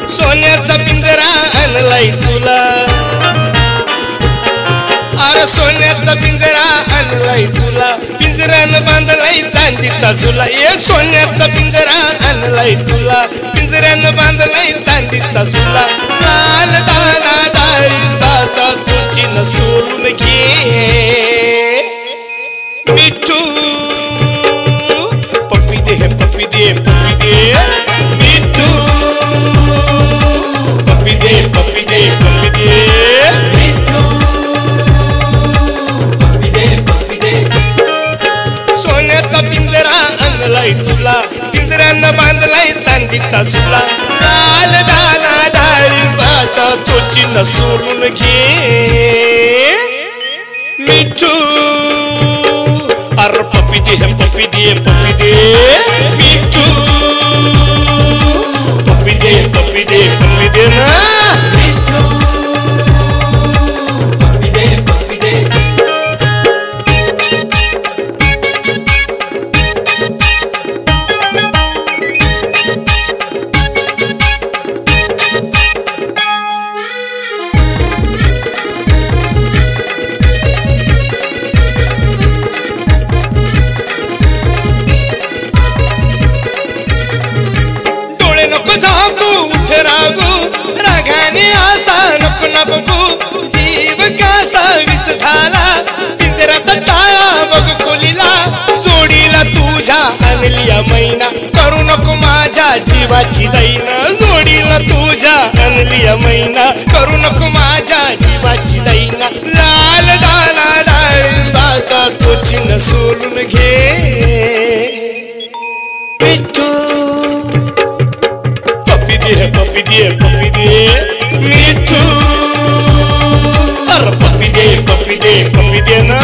सोन्याचा पिंजरा आणलाय तुला, अरे सोन्याचा पिंजरा आणलाय तुला, पिंजऱ्यानं बांधलाय चांदीचा झुला. ये सोन्याचा पिंजरा आणलाय तुला, पिंजऱ्यानं बांधलाय चांदीचा झुला. लाल दाना डाळिंबाचा चोचीनं सोलून घे मिठू, पप्पी दे पप्पी दे पप्पी दे मिठू, पप्पी दे पप्पी दे पप्पी दे मिठू, पप्पी दे पप्पी दे. सोन्याचा पिंजरा आणलाय तुला, पिंजऱ्यानं बांधलाय चांदीचा झुला. लाल दाना डाळिंबाचा चोचीनं सोलून घे मिठू, अरे पप्पी दे पप्पी दे पप्पी दे मिठू, पप्पी दे पप्पी दे ना मिठू, पप्पी दे पप्पी दे. झाकू उठ रागू रागाने असा नको ना बघू, जीव कसा विष झाला पिंजऱ्यात टाळा बघ खोलीला. जोडीला तुझ्या आणलिया मैना, करू नको माझ्या जीवाची दैना. जोडीला तुझ्या आणलिया मैना, करू नको माझ्या जीवाची दैना. लाल दाना डाळिंबाचा चोचीनं सोलून घे मिठू, पप्पी दे मिठू, अरे पप्पी दे ना.